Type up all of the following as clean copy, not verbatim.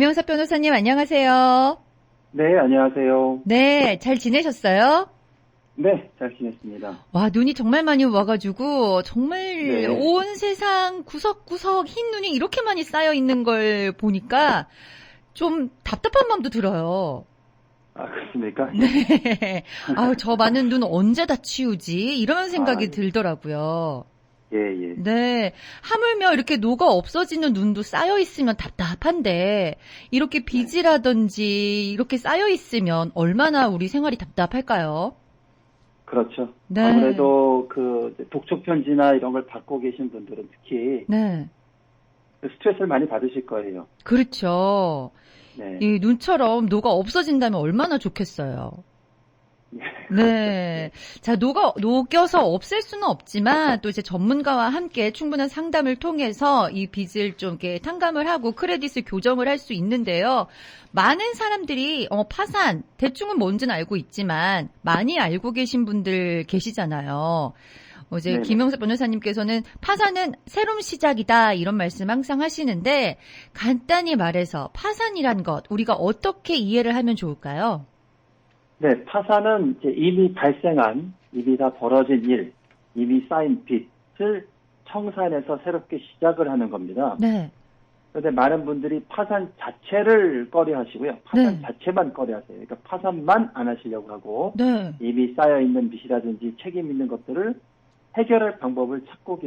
김영사 변호사님 안녕하세요. 네, 안녕하세요. 네, 잘 지내셨어요? 네, 잘 지냈습니다. 와, 눈이 정말 많이 와가지고 정말 네. 온 세상 구석구석 흰 눈이 이렇게 많이 쌓여 있는 걸 보니까 좀 답답한 마음도 들어요. 아, 그렇습니까? 네. 아우, 저 많은 눈 언제 다 치우지? 이런 생각이 예. 들더라고요. 예, 예. 네. 하물며 이렇게 녹아 없어지는 눈도 쌓여 있으면 답답한데, 이렇게 빚이라든지 이렇게 쌓여 있으면 얼마나 우리 생활이 답답할까요? 그렇죠. 네. 아무래도 그 독촉 편지나 이런 걸 받고 계신 분들은 특히 네. 스트레스를 많이 받으실 거예요. 그렇죠. 네. 이 눈처럼 녹아 없어진다면 얼마나 좋겠어요. 네. 자, 녹여서 없앨 수는 없지만, 또 이제 전문가와 함께 충분한 상담을 통해서 이 빚을 좀 이렇게 탕감을 하고 크레딧을 교정을 할 수 있는데요. 많은 사람들이, 파산, 대충은 뭔지는 알고 있지만, 많이 알고 계신 분들 계시잖아요. 이제 네네. 김영사 변호사님께서는 파산은 새로운 시작이다, 이런 말씀 항상 하시는데, 간단히 말해서 파산이란 것, 우리가 어떻게 이해를 하면 좋을까요? 네, 파산은 이제 이미 발생한, 이미 다 벌어진 일, 이미 쌓인 빚을 청산해서 새롭게 시작을 하는 겁니다. 네. 그런데 많은 분들이 파산 자체를 꺼려 하시고요. 파산 네. 자체만 꺼려 하세요. 그러니까 파산만 안 하시려고 하고, 네. 이미 쌓여있는 빚이라든지 책임 있는 것들을 해결할 방법을 찾고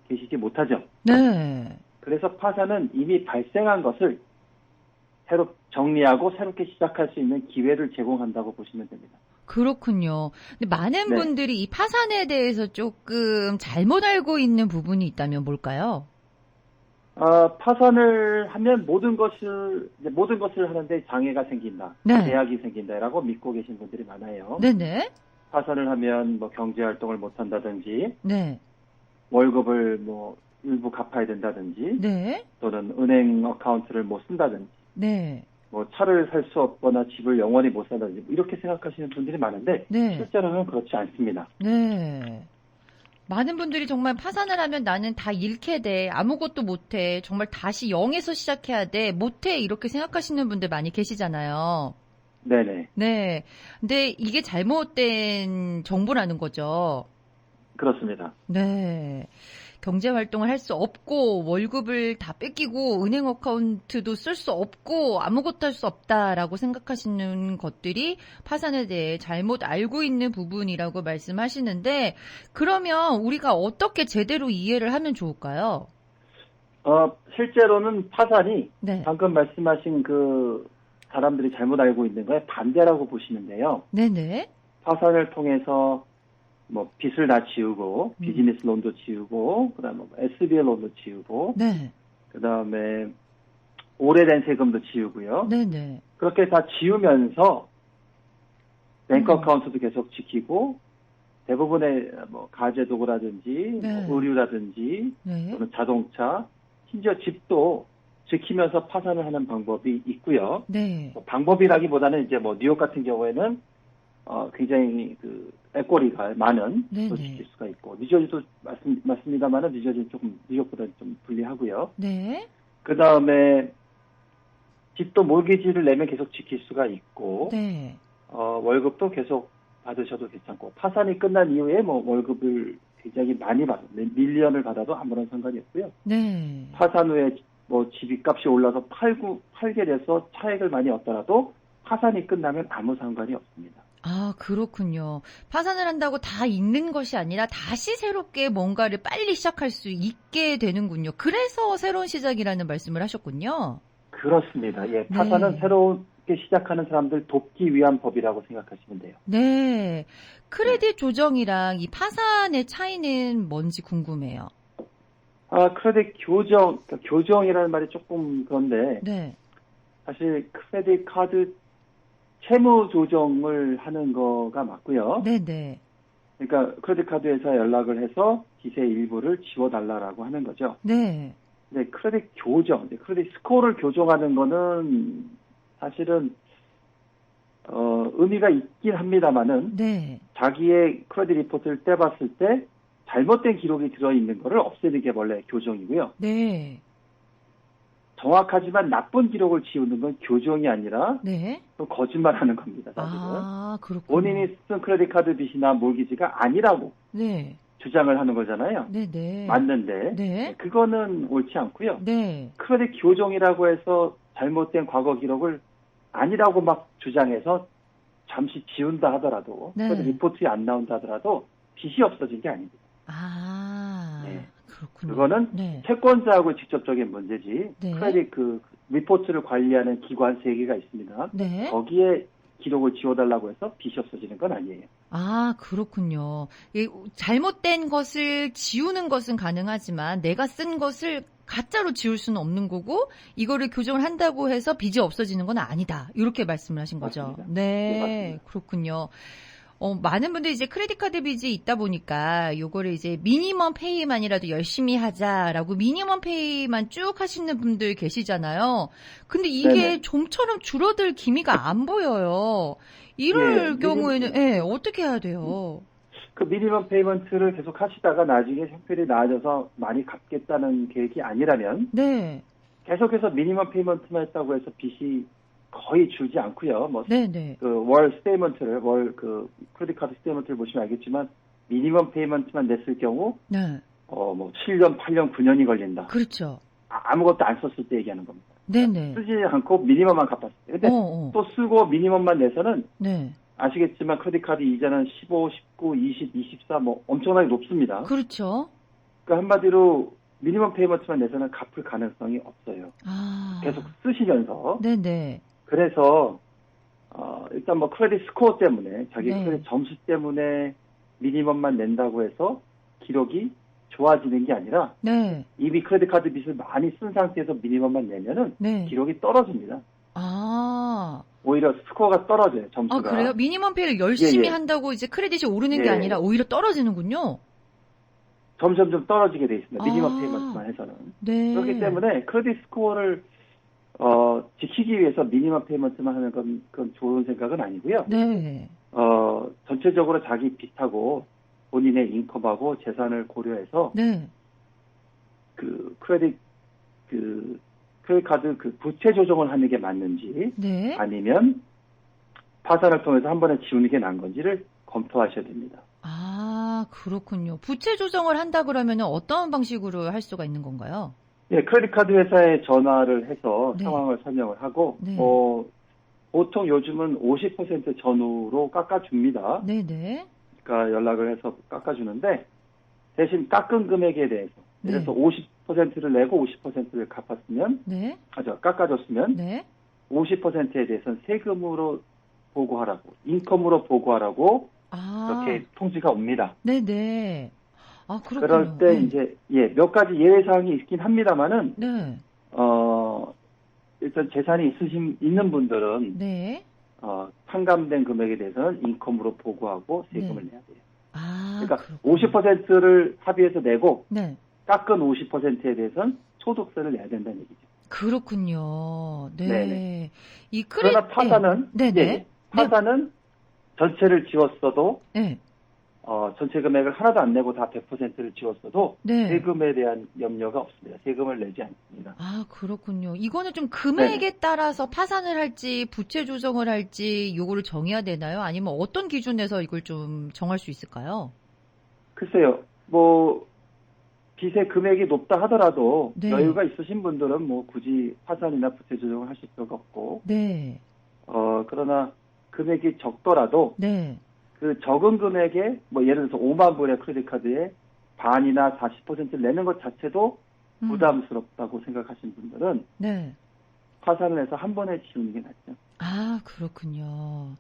계시지 못하죠. 네. 그래서 파산은 이미 발생한 것을 새로 정리하고 새롭게 시작할 수 있는 기회를 제공한다고 보시면 됩니다. 그렇군요. 근데 많은 네. 분들이 이 파산에 대해서 조금 잘못 알고 있는 부분이 있다면 뭘까요? 파산을 하면 모든 것을 하는데 장애가 생긴다, 네. 제약이 생긴다라고 믿고 계신 분들이 많아요. 네네. 파산을 하면 뭐 경제 활동을 못 한다든지, 네. 월급을 뭐 일부 갚아야 된다든지, 네. 또는 은행 어카운트를 못 쓴다든지, 네. 뭐 차를 살 수 없거나 집을 영원히 못 산다든지 이렇게 생각하시는 분들이 많은데 네. 실제로는 그렇지 않습니다. 네. 많은 분들이 정말 파산을 하면 나는 다 잃게 돼. 아무것도 못해. 정말 다시 0에서 시작해야 돼. 못해. 이렇게 생각하시는 분들 많이 계시잖아요. 네네. 네. 근데 이게 잘못된 정보라는 거죠. 그렇습니다. 네. 경제 활동을 할 수 없고 월급을 다 뺏기고 은행 어카운트도 쓸 수 없고 아무것도 할 수 없다라고 생각하시는 것들이 파산에 대해 잘못 알고 있는 부분이라고 말씀하시는데 그러면 우리가 어떻게 제대로 이해를 하면 좋을까요? 실제로는 파산이 네. 방금 말씀하신 그 사람들이 잘못 알고 있는 거에 반대라고 보시면 돼요. 네네. 파산을 통해서 뭐 빚을 다 지우고 비즈니스 론도 지우고 그다음에 뭐 SBL 론도 지우고 네. 그다음에 오래된 세금도 지우고요. 네네. 그렇게 다 지우면서 뱅크 어카운트도 계속 지키고 대부분의 뭐 가재 도구라든지 네. 뭐 의류라든지 네. 또는 자동차 심지어 집도 지키면서 파산을 하는 방법이 있고요. 네. 뭐 방법이라기보다는 이제 뭐 뉴욕 같은 경우에는 굉장히 그 애꼬리가 많은 네네. 또 지킬 수가 있고 뉴저지도 맞습니다만은 뉴저지는 조금 뉴욕보다 좀 불리하고요. 네. 그 다음에 집도 몰기지를 내면 계속 지킬 수가 있고 네. 월급도 계속 받으셔도 괜찮고 파산이 끝난 이후에 뭐 월급을 굉장히 많이 밀리언을 받아도 아무런 상관이 없고요. 네. 파산 후에 뭐 집이 값이 올라서 팔게 돼서 차익을 많이 얻더라도 파산이 끝나면 아무 상관이 없습니다. 아, 그렇군요. 파산을 한다고 다 잃는 것이 아니라 다시 새롭게 뭔가를 빨리 시작할 수 있게 되는군요. 그래서 새로운 시작이라는 말씀을 하셨군요. 그렇습니다. 예, 파산은 네. 새롭게 시작하는 사람들 돕기 위한 법이라고 생각하시면 돼요. 네. 크레딧 조정이랑 이 파산의 차이는 뭔지 궁금해요. 크레딧 교정이라는 말이 조금 그런데 네. 사실 크레딧 카드 채무 조정을 하는 거가 맞고요. 네네. 그러니까 크레딧 카드에서 연락을 해서 빚의 일부를 지워달라고 하는 거죠. 네. 근데 크레딧 교정, 크레딧 스코어를 교정하는 거는 사실은 의미가 있긴 합니다만은 네. 자기의 크레딧 리포트를 떼봤을 때 잘못된 기록이 들어있는 거를 없애는 게 원래 교정이고요. 네. 정확하지만 나쁜 기록을 지우는 건 교정이 아니라 네. 또 거짓말하는 겁니다. 사실은. 아, 그렇군요. 본인이 쓴 크레딧 카드 빚이나 몰기지가 아니라고 네. 주장을 하는 거잖아요. 네네. 맞는데 네. 그거는 옳지 않고요. 네. 크레딧 교정이라고 해서 잘못된 과거 기록을 아니라고 막 주장해서 잠시 지운다 하더라도 네. 크레딧 리포트에 안 나온다 하더라도 빚이 없어진 게 아닙니다. 아, 네. 그렇군요. 그거는 네. 채권자하고 직접적인 문제지 네. 크레딧 그 리포트를 관리하는 기관 3개가 있습니다. 네. 거기에 기록을 지워달라고 해서 빚이 없어지는 건 아니에요. 아, 그렇군요. 잘못된 것을 지우는 것은 가능하지만 내가 쓴 것을 가짜로 지울 수는 없는 거고 이거를 교정을 한다고 해서 빚이 없어지는 건 아니다. 이렇게 말씀을 하신 거죠. 맞습니다. 네, 네, 맞습니다. 그렇군요. 많은 분들이 이제 크레딧 카드 빚이 있다 보니까 요거를 이제 미니멈 페이만이라도 열심히 하자라고 미니멈 페이만 쭉 하시는 분들 계시잖아요. 근데 이게 네네. 좀처럼 줄어들 기미가 안 보여요. 이럴 네, 경우에는 어떻게 해야 돼요? 그 미니멈 페이먼트를 계속 하시다가 나중에 형편이 나아져서 많이 갚겠다는 계획이 아니라면 네. 계속해서 미니멈 페이먼트만 했다고 해서 빚이 거의 줄지 않고요. 뭐 네네. 그 월 스테이먼트를 월 그 크레딧 카드 스테이먼트를 보시면 알겠지만 미니멈 페이먼트만 냈을 경우 네. 뭐 7년, 8년, 9년이 걸린다. 그렇죠. 아무것도 안 썼을 때 얘기하는 겁니다. 네네. 쓰지 않고 미니멈만 갚았을 때. 근데 또 쓰고 미니멈만 내서는 네. 아시겠지만 크레딧 카드 이자는 15, 19, 20, 24 뭐 엄청나게 높습니다. 그렇죠. 그러니까 한마디로 미니멈 페이먼트만 내서는 갚을 가능성이 없어요. 아. 계속 쓰시면서. 네네. 그래서 일단 뭐 크레딧 스코어 때문에 자기 네. 크레딧 점수 때문에 미니멈만 낸다고 해서 기록이 좋아지는 게 아니라 네. 이미 크레딧 카드 빚을 많이 쓴 상태에서 미니멈만 내면은 네. 기록이 떨어집니다. 아. 오히려 스코어가 떨어져요, 점수가. 아, 그래요? 미니멈 페이를 열심히 예. 한다고 이제 크레딧이 오르는 게 예. 아니라 오히려 떨어지는군요. 점점점 떨어지게 돼 있습니다. 미니멈 아. 페이먼트만 해서는. 네. 그렇기 때문에 크레딧 스코어를 지키기 위해서 미니멈 페이먼트만 하는 건 그건 좋은 생각은 아니고요. 네. 전체적으로 자기 빚하고 본인의 인컴하고 재산을 고려해서 네. 그 크레딧 카드 그 부채 조정을 하는 게 맞는지 네. 아니면 파산을 통해서 한 번에 지우는 게 나은 건지를 검토하셔야 됩니다. 아, 그렇군요. 부채 조정을 한다 그러면 어떤 방식으로 할 수가 있는 건가요? 예, 크레딧 카드 회사에 전화를 해서 네. 상황을 설명을 하고 네. 보통 요즘은 50% 전후로 깎아줍니다. 네네. 그러니까 연락을 해서 깎아주는데 대신 깎은 금액에 대해서 네. 그래서 50%를 내고 50%를 갚았으면 네. 깎아줬으면 네. 50%에 대해서는 세금으로 보고하라고 인컴으로 보고하라고 아. 그렇게 통지가 옵니다. 네네. 아, 그렇군요. 그럴 때 네. 이제 몇 가지 예외 사항이 있긴 합니다만은 네. 일단 재산이 있는 분들은 네. 상감된 금액에 대해서는 인컴으로 보고하고 세금을 네. 내야 돼요. 아, 그러니까 그렇군요. 50%를 합의해서 내고 네. 깎은 50%에 대해서는 소득세를 내야 된다는 얘기죠. 그렇군요. 네. 네네. 이 그러나 파산은 네. 네네. 예, 파산은 전체를 지웠어도 네. 전체 금액을 하나도 안 내고 다 100%를 지웠어도 네. 세금에 대한 염려가 없습니다. 세금을 내지 않습니다. 아, 그렇군요. 이거는 좀 금액에 따라서 파산을 할지 부채 조정을 할지 요거를 정해야 되나요? 아니면 어떤 기준에서 이걸 좀 정할 수 있을까요? 글쎄요, 빚의 금액이 높다 하더라도 네. 여유가 있으신 분들은 굳이 파산이나 부채 조정을 하실 필요가 없고, 네. 그러나 금액이 적더라도 네. 그 적은 금액에 예를 들어서 5만 불의 크레딧 카드에 반이나 40%를 내는 것 자체도 부담스럽다고 생각하시는 분들은 네. 파산을 해서 한 번에 지우는 게 낫죠. 아, 그렇군요.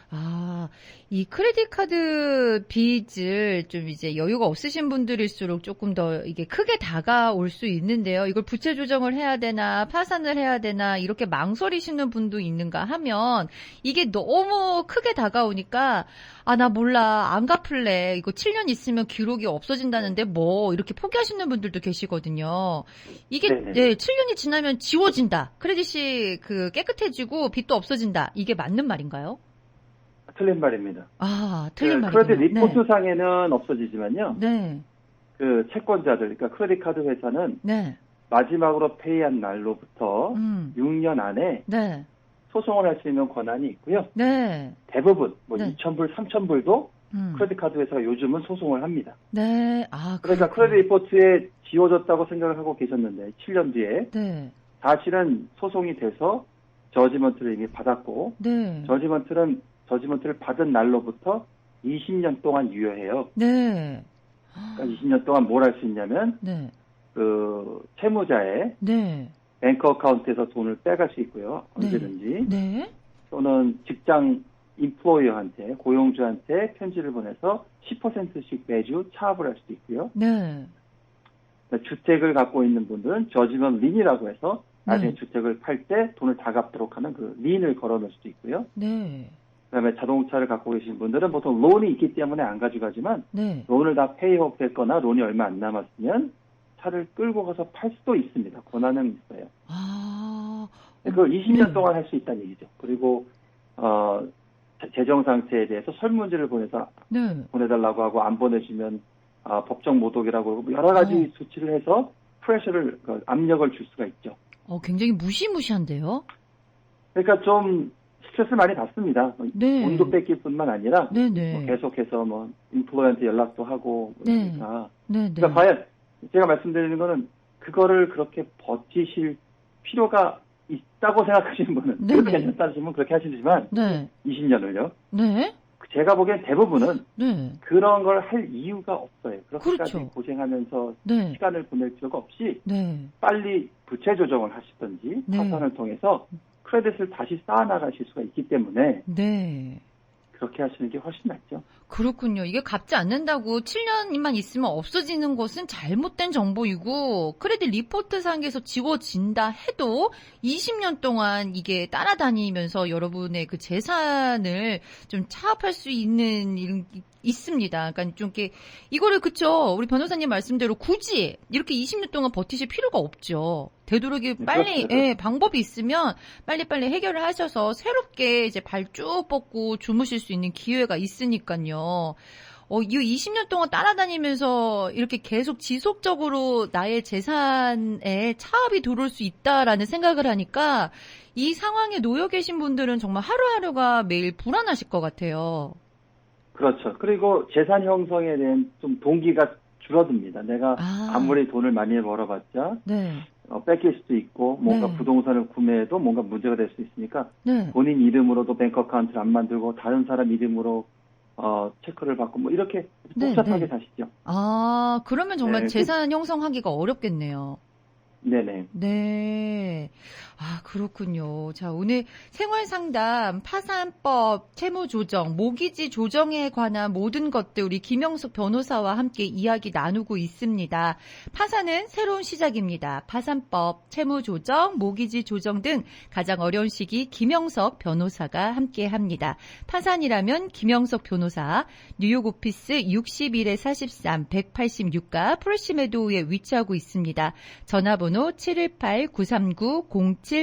아, 이 크레딧 카드 빚을 좀 이제 여유가 없으신 분들일수록 조금 더 이게 크게 다가올 수 있는데요. 이걸 부채 조정을 해야 되나, 파산을 해야 되나, 이렇게 망설이시는 분도 있는가 하면 이게 너무 크게 다가오니까 아, 나 몰라. 안 갚을래. 이거 7년 있으면 기록이 없어진다는데 이렇게 포기하시는 분들도 계시거든요. 이게 네네. 네, 7년이 지나면 지워진다. 크레딧이 깨끗해지고 빚도 없어진다. 이게 맞는 말인가요? 틀린 말입니다. 아, 틀린 말이군요. 크레딧 리포트상에는 없어지지만요. 네. 그 채권자들, 그러니까 크레딧 카드 회사는 네. 마지막으로 페이한 날로부터 6년 안에 네. 소송을 할 수 있는 권한이 있고요. 네. 대부분 뭐 네. 2,000불, 3,000불도 음. 크레딧 카드 회사가 요즘은 소송을 합니다. 네. 아, 그러니까 그렇구나. 크레딧 리포트에 지워졌다고 생각을 하고 계셨는데 7년 뒤에 네. 사실은 소송이 돼서 저지먼트를 이미 받았고 네. 저지먼트를 받은 날로부터 20년 동안 유효해요. 네. 그러니까 20년 동안 뭘 할 수 있냐면 네. 그 채무자의 네. 뱅크 어카운트에서 돈을 빼갈 수 있고요. 언제든지. 네. 또는 직장 인플로이어한테 고용주한테 편지를 보내서 10%씩 매주 차압을 할 수도 있고요. 네. 주택을 갖고 있는 분들은 저지먼 린이라고 해서 나중에 네. 주택을 팔 때 돈을 다 갚도록 하는 그 린을 걸어놓을 수도 있고요. 네. 그다음에 자동차를 갖고 계신 분들은 보통 론이 있기 때문에 안 가져가지만 네. 론을 다 페이업 했거나 론이 얼마 안 남았으면 차를 끌고 가서 팔 수도 있습니다. 권한은 있어요. 아. 그걸 20년 네. 동안 할 수 있다는 얘기죠. 그리고 재정 상태에 대해서 설문지를 네. 보내달라고 하고 안 보내주면 법정 모독이라고 하고 여러 가지 조치를 해서 프레셔를 압력을 줄 수가 있죠. 굉장히 무시무시한데요? 그러니까 좀 스트레스 많이 받습니다. 네. 돈도 뺏길 뿐만 아니라 네네. 뭐 계속해서 뭐 인플루언한테 연락도 하고 네. 그러니까. 네네. 그러니까 과연 제가 말씀드리는 거는 그거를 그렇게 버티실 필요가 있다고 생각하시는 분은 네네. 그렇게 괜찮다시면 그렇게 하시지만 네. 20년을요. 네. 제가 보기엔 대부분은 네. 그런 걸 할 이유가 없어요. 그렇게까지 그렇죠. 고생하면서 네. 시간을 보낼 필요가 없이 네. 빨리 부채 조정을 하시든지 네. 파산을 통해서 크레딧을 다시 쌓아나가실 수가 있기 때문에 네. 그렇게 하시는 게 훨씬 낫죠. 그렇군요. 이게 갚지 않는다고 7년만 있으면 없어지는 것은 잘못된 정보이고 크레딧 리포트 상에서 지워진다 해도 20년 동안 이게 따라다니면서 여러분의 그 재산을 좀 차압할 수 있는 일 있습니다. 그러니까 좀 이렇게 이거를 그쵸. 우리 변호사님 말씀대로 굳이 이렇게 20년 동안 버티실 필요가 없죠. 되도록이 빨리 그렇죠. 방법이 있으면 빨리빨리 해결을 하셔서 새롭게 이제 발 쭉 뻗고 주무실 수 있는 기회가 있으니까요. 이 20년 동안 따라다니면서 이렇게 계속 지속적으로 나의 재산에 차압이 들어올 수 있다라는 생각을 하니까 이 상황에 놓여 계신 분들은 정말 하루하루가 매일 불안하실 것 같아요. 그렇죠. 그리고 재산 형성에 대한 좀 동기가 줄어듭니다. 내가 아무리 돈을 많이 벌어봤자 네. 뺏길 수도 있고 뭔가 네. 부동산을 구매해도 뭔가 문제가 될 수 있으니까 네. 본인 이름으로도 뱅크 어카운트를 안 만들고 다른 사람 이름으로 체크를 받고 뭐 이렇게 복잡하게 네. 사시죠. 그러면 정말 네. 재산 형성하기가 어렵겠네요. 네네. 네. 그렇군요. 자, 오늘 생활상담, 파산법, 채무조정, 모기지 조정에 관한 모든 것들 우리 김영숙 변호사와 함께 이야기 나누고 있습니다. 파산은 새로운 시작입니다. 파산법, 채무조정, 모기지 조정 등 가장 어려운 시기 김영석 변호사가 함께 합니다. 파산이라면 김영석 변호사, 뉴욕 오피스 61-43, 186가 프로시메도우에 위치하고 있습니다. 전화번호 718-939-0700,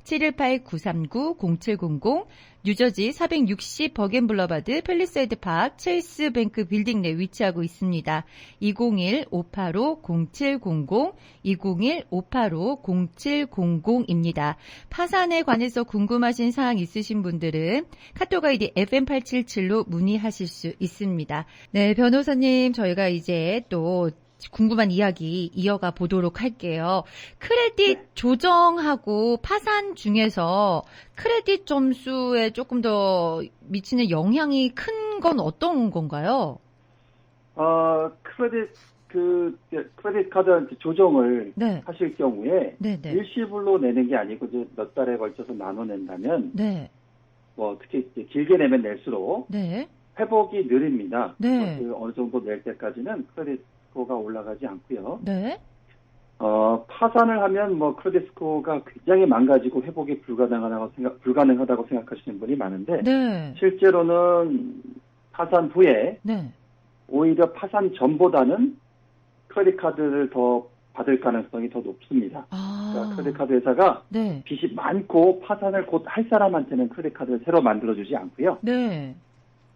718-939-0700, 뉴저지 460 버겐 블러바드 팰리세이드 팍 체이스 뱅크 빌딩 내 위치하고 있습니다. 201-585-0700, 201-585-0700입니다. 파산에 관해서 궁금하신 사항 있으신 분들은 카톡 아이디 FM877로 문의하실 수 있습니다. 네, 변호사님, 저희가 이제 또 궁금한 이야기 이어가 보도록 할게요. 크레딧 조정하고 파산 중에서 크레딧 점수에 조금 더 미치는 영향이 큰 건 어떤 건가요? 크레딧 카드 조정을 네. 하실 경우에 네. 일시불로 내는 게 아니고 이제 몇 달에 걸쳐서 나눠 낸다면 네. 뭐 특히 이제 길게 내면 낼수록 네. 회복이 느립니다. 네. 어느 정도 낼 때까지는 크레딧 스코어가 올라가지 않고요. 네. 파산을 하면 뭐 크레딧 스코어가 굉장히 망가지고 회복이 불가능하다고 생각하시는 분이 많은데 네. 실제로는 파산 후에 네. 오히려 파산 전보다는 크레딧 카드를 더 받을 가능성이 더 높습니다. 그러니까 크레딧 카드 회사가 네. 빚이 많고 파산을 곧 할 사람한테는 크레딧 카드를 새로 만들어주지 않고요. 네.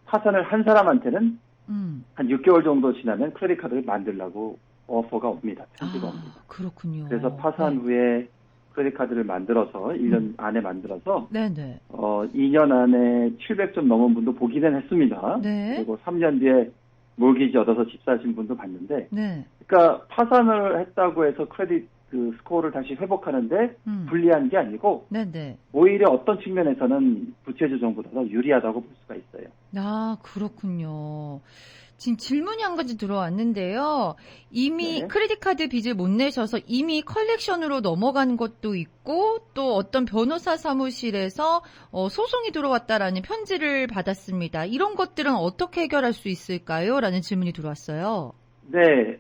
파산을 한 사람한테는 한 6개월 정도 지나면 크레딧 카드를 만들라고 오퍼가 옵니다. 편지가 옵니다. 그렇군요. 그래서 파산 후에 크레딧 카드를 만들어서 1년 안에 만들어서 네네. 2년 안에 700점 넘은 분도 보기는 했습니다. 네. 그리고 3년 뒤에 몰기지 얻어서 집 사신 분도 봤는데, 네. 그러니까 파산을 했다고 해서 크레딧 그 스코어를 다시 회복하는데 불리한 게 아니고 네네. 오히려 어떤 측면에서는 부채 조정보다 더 유리하다고 볼 수가 있어요. 아, 그렇군요. 지금 질문이 한 가지 들어왔는데요. 이미 네. 크레딧 카드 빚을 못 내셔서 이미 컬렉션으로 넘어간 것도 있고 또 어떤 변호사 사무실에서 소송이 들어왔다라는 편지를 받았습니다. 이런 것들은 어떻게 해결할 수 있을까요? 라는 질문이 들어왔어요. 네,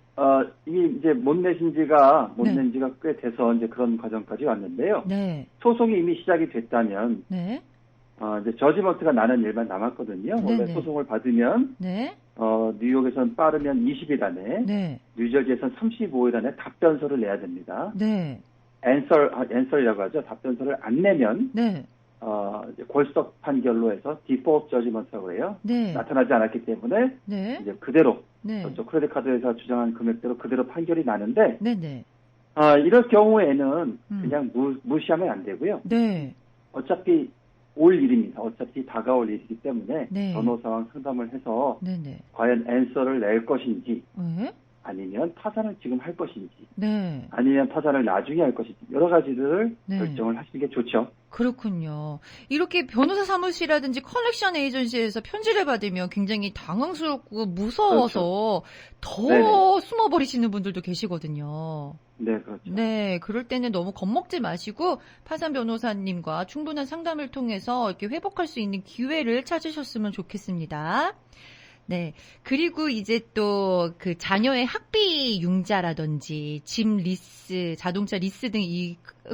이미 이제 못 낸 지가 꽤 돼서 이제 그런 과정까지 왔는데요. 네. 소송이 이미 시작이 됐다면, 네. 이제 저지먼트가 나는 일만 남았거든요. 원래 네네. 소송을 받으면, 네. 뉴욕에선 빠르면 20일 안에, 네. 뉴저지에선 35일 안에 답변서를 내야 됩니다. 네. 앤서라고 하죠. 답변서를 안 내면, 네. 이제 골석 판결로 해서 디폴트 저지먼트라고 해요. 네. 나타나지 않았기 때문에, 네. 이제 그대로, 네. 크레딧 카드 회사 주장한 금액대로 그대로 판결이 나는데, 네네. 이럴 경우에는 그냥 무시하면 안 되고요. 네. 어차피 올 일입니다. 어차피 다가올 일이기 때문에 네. 변호사와 상담을 해서 네네. 과연 앤서를 낼 것인지 네. 아니면 파산을 지금 할 것인지 네. 아니면 파산을 나중에 할 것인지 여러 가지를 네. 결정을 하시는 게 좋죠. 그렇군요. 이렇게 변호사 사무실이라든지 컬렉션 에이전시에서 편지를 받으면 굉장히 당황스럽고 무서워서 더 네네. 숨어버리시는 분들도 계시거든요. 네, 그렇죠. 네, 그럴 때는 너무 겁먹지 마시고 파산 변호사님과 충분한 상담을 통해서 이렇게 회복할 수 있는 기회를 찾으셨으면 좋겠습니다. 네. 그리고 이제 또 그 자녀의 학비 융자라든지 집 리스, 자동차 리스 등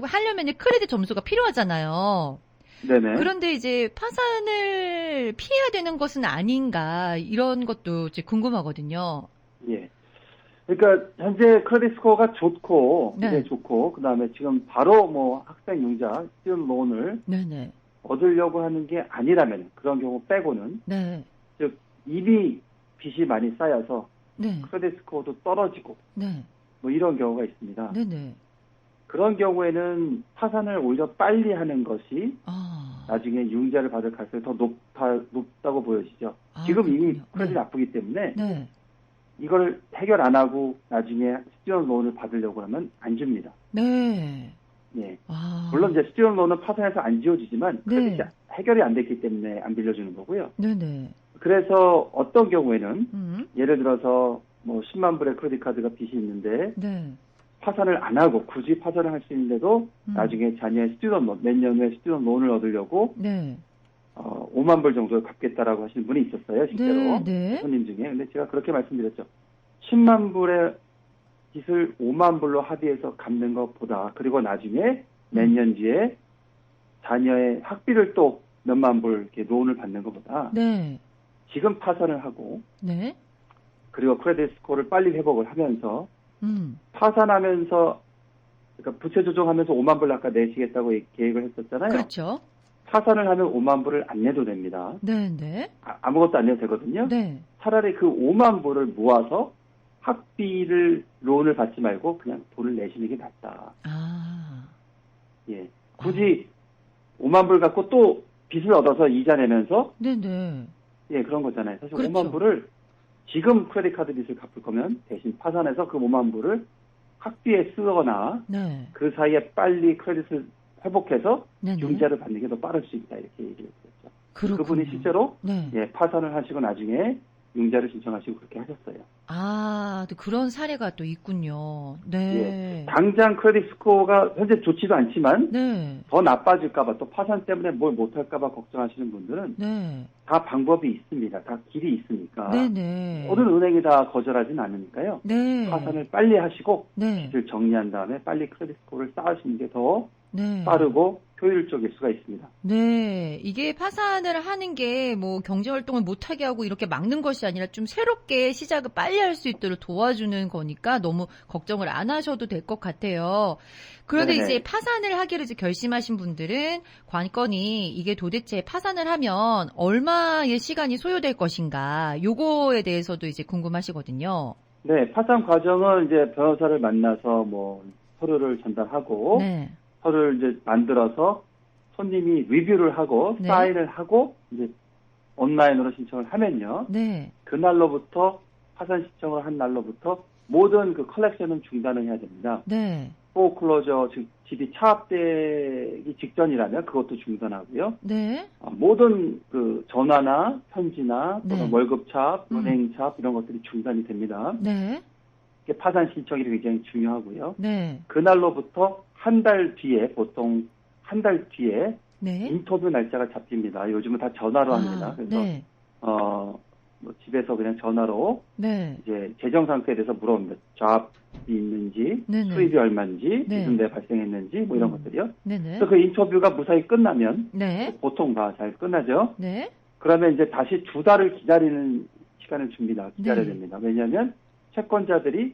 하려면 크레딧 점수가 필요하잖아요. 네네. 그런데 이제 파산을 피해야 되는 것은 아닌가 이런 것도 이제 궁금하거든요. 예. 그러니까 현재 크레딧 스코어가 좋고 네. 굉장히 좋고 그다음에 지금 바로 뭐 학생 융자, student 론을 네네. 얻으려고 하는 게 아니라면 그런 경우 빼고는 네. 즉 이미 빚이 많이 쌓여서 네. 크레딧 스코어도 떨어지고 네. 뭐 이런 경우가 있습니다. 네네. 그런 경우에는 파산을 오히려 빨리 하는 것이 나중에 융자를 받을 가능성이 더 높다고 보여지죠. 지금 이미 그렇군요. 크레딧이 네. 나쁘기 때문에 네. 이걸 해결 안 하고 나중에 스튜던트 론을 받으려고 하면 안 줍니다. 네. 예. 아. 물론 이제 스튜던트 론은 파산해서 안 지워지지만 네. 크레딧이 해결이 안 됐기 때문에 안 빌려주는 거고요. 네네. 그래서 어떤 경우에는 예를 들어서 뭐 10만 불의 크레딧 카드가 빚이 있는데 네. 파산을 안 하고 굳이 파산을 할 수 있는데도 나중에 자녀의 스튜던트 론, 몇 년 후에 스튜던트 론을 얻으려고 네. 5만 불 정도를 갚겠다라고 하시는 분이 있었어요, 실제로. 네, 네. 손님 중에. 근데 제가 그렇게 말씀드렸죠. 10만 불의 빚을 5만 불로 합의해서 갚는 것보다 그리고 나중에 몇 년 뒤에 자녀의 학비를 또 몇만 불 이렇게 론을 받는 것보다 네. 지금 파산을 하고 네. 그리고 크레딧 스코어를 빨리 회복을 하면서 음. 파산하면서 그러니까 부채 조정하면서 5만 불 아까 내시겠다고 계획을 했었잖아요. 그렇죠. 파산을 하면 5만 불을 안 내도 됩니다. 네, 네. 아무것도 안 내도 되거든요. 네. 차라리 그 5만 불을 모아서 학비를 론을 받지 말고 그냥 돈을 내시는 게 낫다. 아. 예. 굳이 5만 불 갖고 또 빚을 얻어서 이자 내면서 네, 네. 예, 그런 거잖아요. 사실 그렇죠. 5만 불을 지금 크레딧 카드 빚을 갚을 거면 대신 파산해서 그 5만 불을 학비에 쓰거나 네. 그 사이에 빨리 크레딧을 회복해서 네, 네. 융자를 받는 게 더 빠를 수 있다 이렇게 얘기를 했었죠. 그렇군요. 그분이 실제로 네. 예, 파산을 하시고 나중에 융자를 신청하시고 그렇게 하셨어요. 아, 또 그런 사례가 또 있군요. 네. 예, 당장 크레딧 스코어가 현재 좋지도 않지만 네. 더 나빠질까봐 또 파산 때문에 뭘 못할까봐 걱정하시는 분들은 네. 다 방법이 있습니다. 다 길이 있으니까 네, 네. 모든 은행이 다 거절하지는 않으니까요. 네. 파산을 빨리 하시고 네. 빚을 정리한 다음에 빨리 크레딧 스코어를 쌓으시는 게 더 네. 빠르고 효율적일 수가 있습니다. 네, 이게 파산을 하는 게 뭐 경제 활동을 못하게 하고 이렇게 막는 것이 아니라 좀 새롭게 시작을 빨리 할 수 있도록 도와주는 거니까 너무 걱정을 안 하셔도 될 것 같아요. 그런데 네네. 이제 파산을 하기로 이제 결심하신 분들은 관건이 이게 도대체 파산을 하면 얼마의 시간이 소요될 것인가 요거에 대해서도 이제 궁금하시거든요. 네, 파산 과정은 이제 변호사를 만나서 뭐 서류를 전달하고 네. 서류를 이제 만들어서 손님이 리뷰를 하고 네. 사인을 하고 이제 온라인으로 신청을 하면요. 네. 그날로부터 파산 신청을 한 날로부터 모든 그 컬렉션은 중단을 해야 됩니다. 네. 포클로저 즉 집이 차압되기 직전이라면 그것도 중단하고요. 네. 모든 그 전화나 편지나 또는 네. 월급차압, 은행차압 이런 것들이 중단이 됩니다. 네. 이게 파산 신청이 굉장히 중요하고요. 네. 그날로부터 한 달 뒤에 보통 한 달 뒤에 네. 인터뷰 날짜가 잡힙니다. 요즘은 다 전화로 합니다. 그래서 네. 뭐 집에서 그냥 전화로 네. 이제 재정 상태에 대해서 물어봅니다. 잡이 있는지, 네네. 수입이 얼마인지, 네. 무슨 데 발생했는지, 뭐 이런 것들이요. 네네. 그래서 그 인터뷰가 무사히 끝나면 네. 보통 다 잘 끝나죠. 네. 그러면 이제 다시 2달을 기다리는 시간을 줍니다. 기다려야 네. 됩니다. 왜냐하면 채권자들이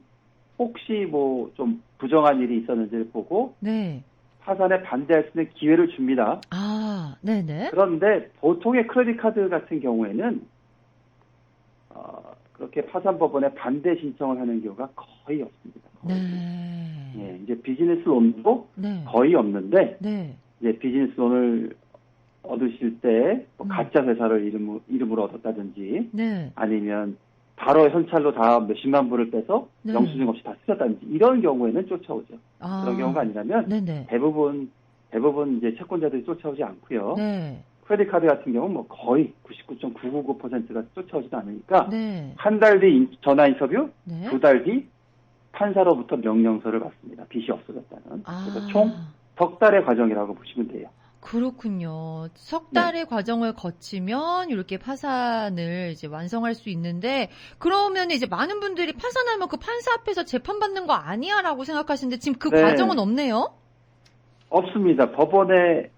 혹시 뭐 좀 부정한 일이 있었는지를 보고 네. 파산에 반대할 수 있는 기회를 줍니다. 아, 네네. 그런데 보통의 크레딧 카드 같은 경우에는 그렇게 파산법원에 반대 신청을 하는 경우가 거의 없습니다. 거의. 네. 예, 이제 비즈니스 론도 네. 거의 없는데 네. 이제 비즈니스 론을 얻으실 때 뭐 음. 가짜 회사를 이름으로 얻었다든지 네. 아니면 바로 현찰로 다 몇십만 불을 빼서 네. 영수증 없이 다 쓰셨다든지 이런 경우에는 쫓아오죠. 아. 그런 경우가 아니라면 네네. 대부분 이제 채권자들이 쫓아오지 않고요. 네. 크레딧 카드 같은 경우는 뭐 거의 99.999%가 쫓아오지도 않으니까 네. 한 달 뒤 전화 인터뷰, 네. 2달 뒤 판사로부터 명령서를 받습니다. 빚이 없어졌다는. 그래서 총 석 달의 과정이라고 보시면 돼요. 그렇군요. 석 달의 과정을 거치면 이렇게 파산을 이제 완성할 수 있는데, 그러면 이제 많은 분들이 파산하면 그 판사 앞에서 재판받는 거 아니야라고 생각하시는데 지금 그 네. 과정은 없네요? 없습니다. 법원에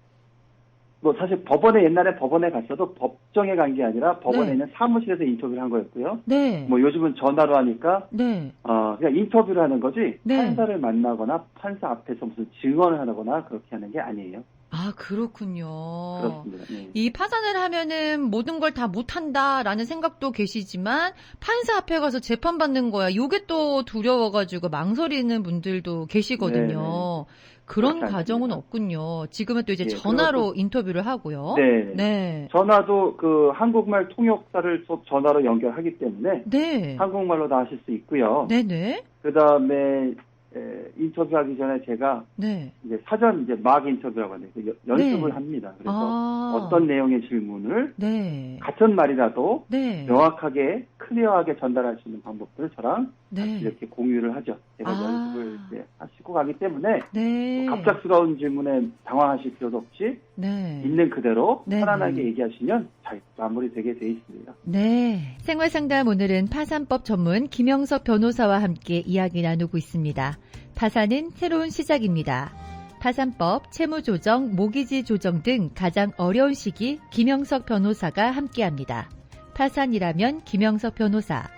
뭐 사실 옛날에 법원에 갔어도 법정에 간 게 아니라 법원에 네. 있는 사무실에서 인터뷰를 한 거였고요. 네. 뭐 요즘은 전화로 하니까 네. 그냥 인터뷰를 하는 거지 네. 판사를 만나거나 판사 앞에서 무슨 증언을 하거나 그렇게 하는 게 아니에요. 아, 그렇군요. 그렇습니다. 네. 이 파산을 하면은 모든 걸 다 못한다라는 생각도 계시지만 판사 앞에 가서 재판받는 거야. 요게 또 두려워가지고 망설이는 분들도 계시거든요. 네네. 그런 그렇지 과정은 않습니다. 없군요. 지금은 또 이제 예, 전화로 인터뷰를 하고요. 네. 네. 전화도 그 한국말 통역사를 또 전화로 연결하기 때문에 네. 한국말로 다 하실 수 있고요. 네네. 그 다음에 인터뷰하기 전에 제가 네. 이제 사전 이제 막 인터뷰라고 하는데 연습을 네. 합니다. 그래서 아. 어떤 내용의 질문을 네. 같은 말이라도 네. 명확하게 클리어하게 전달할 수 있는 방법들을 저랑 같이 네. 이렇게 공유를 하죠. 제가 아. 연습을 이제 하시고 가기 때문에 네. 갑작스러운 질문에 당황하실 필요도 없이 네. 있는 그대로 네, 편안하게 네. 얘기하시면 잘 마무리되게 돼 있습니다. 네. 생활상담 오늘은 파산법 전문 김영석 변호사와 함께 이야기 나누고 있습니다. 파산은 새로운 시작입니다. 파산법, 채무조정, 모기지 조정 등 가장 어려운 시기 김영석 변호사가 함께합니다. 파산이라면 김영석 변호사.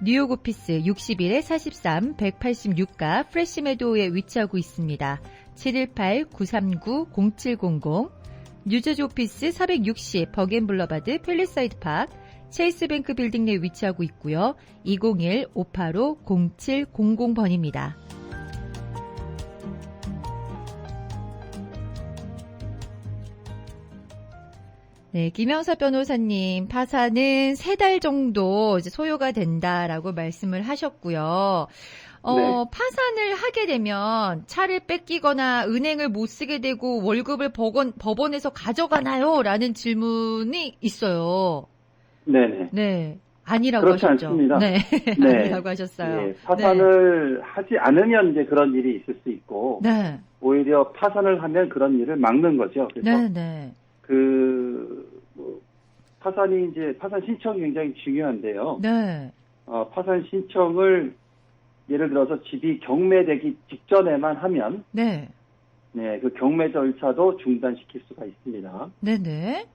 뉴욕 오피스 61-43 186가 프레시메도우에 위치하고 있습니다. 718-939-0700 뉴저지 오피스 460 버겐블러바드 팰리사이드 파크 체이스뱅크 빌딩 내에 위치하고 있고요. 201-585-0700번입니다. 네, 김영사 변호사님, 파산은 3달 정도 이제 소요가 된다라고 말씀을 하셨고요. 네. 파산을 하게 되면 차를 뺏기거나 은행을 못 쓰게 되고 월급을 법원에서 가져가나요? 라는 질문이 있어요. 네네. 네. 아니라고 그렇지 하셨죠. 않습니다. 네. 네. 아니라고 하셨어요. 예, 파산을 하지 않으면 이제 그런 일이 있을 수 있고 네. 오히려 파산을 하면 그런 일을 막는 거죠. 그래서 네, 네. 파산 신청이 굉장히 중요한데요. 네. 파산 신청을 예를 들어서 집이 경매되기 직전에만 하면 네. 네, 그 경매 절차도 중단시킬 수가 있습니다. 네, 네.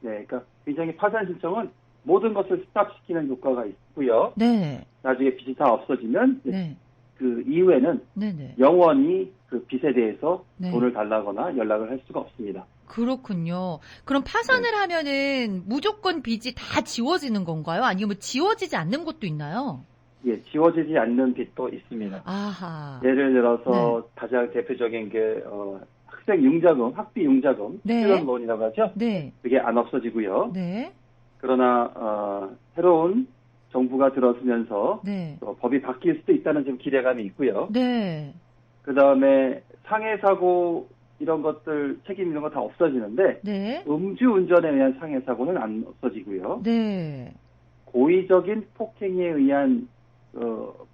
네, 그러니까 굉장히 파산 신청은 모든 것을 스탑시키는 효과가 있고요. 네. 나중에 빚이 다 없어지면 네. 그 이후에는 네, 네. 영원히 그 빚에 대해서 네. 돈을 달라거나 연락을 할 수가 없습니다. 그렇군요. 그럼 파산을 하면은 무조건 빚이 다 지워지는 건가요? 아니면 뭐 지워지지 않는 것도 있나요? 예, 지워지지 않는 빚도 있습니다. 아하. 예를 들어서 가장 대표적인 게 학생 융자금, 학비 융자금, 네. 스튜던론이라고 하죠. 네. 그게 안 없어지고요. 네. 그러나 새로운 정부가 들어서면서 네. 법이 바뀔 수도 있다는 좀 기대감이 있고요. 네. 그 다음에 상해 사고 이런 것들 책임 이런 거 다 없어지는데 네. 음주운전에 의한 상해 사고는 안 없어지고요. 네. 고의적인 폭행에 의한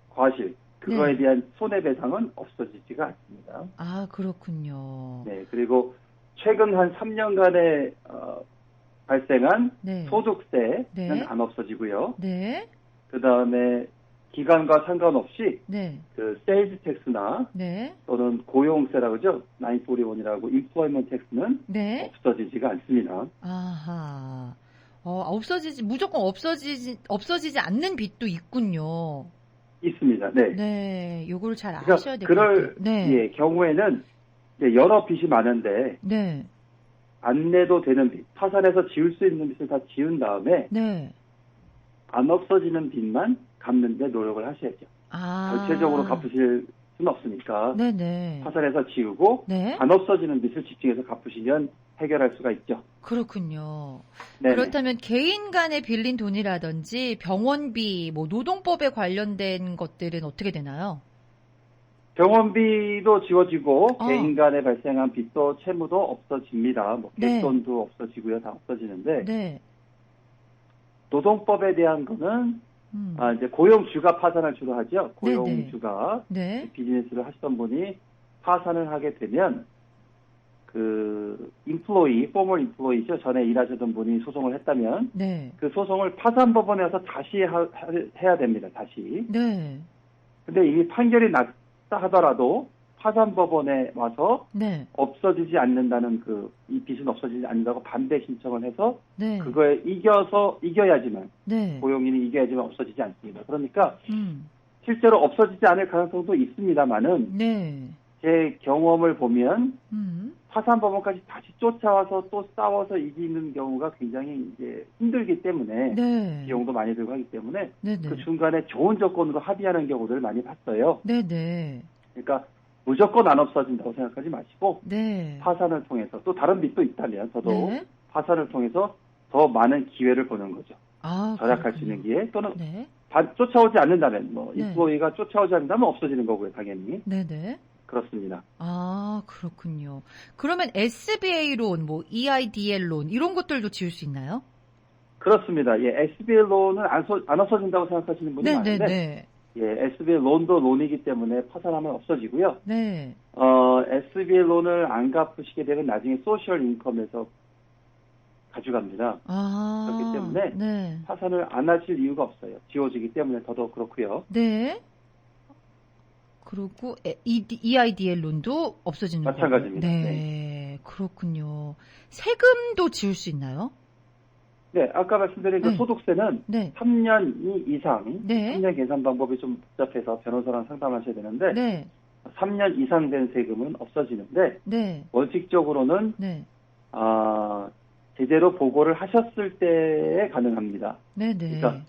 과실 그거에 네. 대한 손해배상은 없어지지가 않습니다. 아, 그렇군요. 네, 그리고 최근 한 3년간에 발생한 네. 소득세는 네. 안 없어지고요. 네. 그 다음에 기간과 상관없이 네. 그 세일즈 텍스나 네. 또는 고용세라고 그러죠. 941이라고 임플로이먼트 텍스는 네. 없어지지가 않습니다. 아하. 무조건 없어지지 않는 빚도 있군요. 있습니다. 네. 네. 요거를 잘 그러니까 아셔야 될 것 같아요. 그럴 네. 예, 경우에는 이제 여러 빚이 많은데 네. 안 내도 되는 빚, 파산해서 지울 수 있는 빚을 다 지운 다음에 네. 안 없어지는 빚만 갚는 데 노력을 하셔야죠. 아. 전체적으로 갚으실 수는 없으니까 네네. 파산해서 지우고 네. 안 없어지는 빚을 집중해서 갚으시면 해결할 수가 있죠. 그렇군요. 네네. 그렇다면 개인 간에 빌린 돈이라든지 병원비, 노동법에 관련된 것들은 어떻게 되나요? 병원비도 지워지고 어. 개인 간에 발생한 빚도 채무도 없어집니다. 네. 객돈도 없어지고요. 다 없어지는데 네. 노동법에 대한 거는 음. 이제 고용주가 파산을 주로 하죠. 네네. 고용주가 네. 비즈니스를 하시던 분이 파산을 하게 되면 그 포멀 인플로이죠. 전에 일하시던 분이 소송을 했다면 네. 그 소송을 파산법원에 와서 다시 해야 됩니다. 다시. 네. 근데 이미 판결이 났다 하더라도 파산법원에 와서 네. 없어지지 않는다는 이 빚은 없어지지 않는다고 반대 신청을 해서 네. 그거에 이겨야지만 네. 고용인이 이겨야지만 없어지지 않습니다. 그러니까 음. 실제로 없어지지 않을 가능성도 있습니다만은 네. 제 경험을 보면 음. 파산법원까지 다시 쫓아와서 또 싸워서 이기는 경우가 굉장히 이제 힘들기 때문에 네. 비용도 많이 들고 하기 때문에 네네. 그 중간에 좋은 조건으로 합의하는 경우들을 많이 봤어요. 네네. 그러니까 무조건 안 없어진다고 생각하지 마시고 네. 파산을 통해서 또 다른 빚도 있다면 저도 네. 파산을 통해서 더 많은 기회를 보는 거죠. 아, 절약할 수 그렇군요. 있는 기회 또는 네. 쫓아오지 않는다면 네. 인플로이가 쫓아오지 않는다면 없어지는 거고요. 당연히 네네. 그렇습니다. 아, 그렇군요. 그러면 SBA 론, EIDL 론 이런 것들도 지울 수 있나요? 그렇습니다. 예, SBA 론은 안 없어진다고 생각하시는 분이 많은데 네네네. 예, SBA 론도 론이기 때문에 파산하면 없어지고요. 네. SBA 론을 안 갚으시게 되면 나중에 소셜 인컴에서 가져갑니다. 아. 그렇기 때문에 네. 파산을 안 하실 이유가 없어요. 지워지기 때문에 더더욱 그렇고요. 네. 그리고 EIDL 론도 없어지는 거고. 마찬가지입니다. 네. 그렇군요. 세금도 지울 수 있나요? 네, 아까 말씀드린 그 네. 소득세는 네. 3년 이상, 네. 3년 계산 방법이 좀 복잡해서 변호사랑 상담하셔야 되는데 네. 3년 이상 된 세금은 없어지는데 네. 원칙적으로는 네. 제대로 보고를 하셨을 때에 가능합니다. 네. 네. 그러니까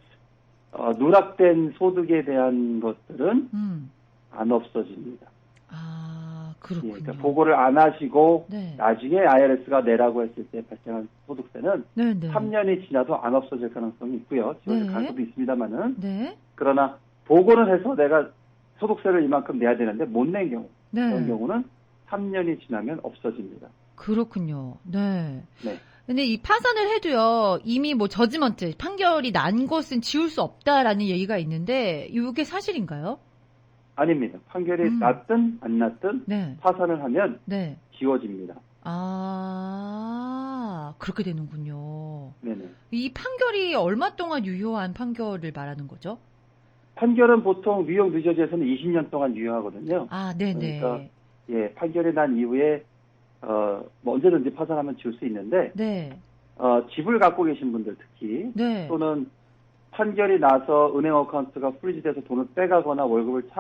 누락된 소득에 대한 것들은 안 없어집니다. 아, 예, 그렇군요. 그러니까 보고를 안 하시고 네. 나중에 IRS가 내라고 했을 때 발생한 소득세는 네. 네. 3년이 지나도 안 없어질 가능성이 있고요. 지워질 네. 가능성도 있습니다만은 네. 그러나 보고를 해서 내가 소득세를 이만큼 내야 되는데 못 낸 경우 네. 그런 경우는 3년이 지나면 없어집니다. 그렇군요. 네. 네. 근데 이 파산을 해도요, 이미 저지먼트, 판결이 난 것은 지울 수 없다라는 얘기가 있는데, 이게 사실인가요? 아닙니다. 판결이 났든 안 났든 네. 파산을 하면 네. 지워집니다. 아, 그렇게 되는군요. 네네. 이 판결이 얼마 동안 유효한 판결을 말하는 거죠? 판결은 보통 뉴욕 뉴저지에서는 20년 동안 유효하거든요. 아, 네네. 그러니까 예, 판결이 난 이후에 언제든지 파산하면 지울 수 있는데 네. 집을 갖고 계신 분들 특히 네. 또는 판결이 나서 은행 어카운트가 프리즈돼서 돈을 빼가거나 월급을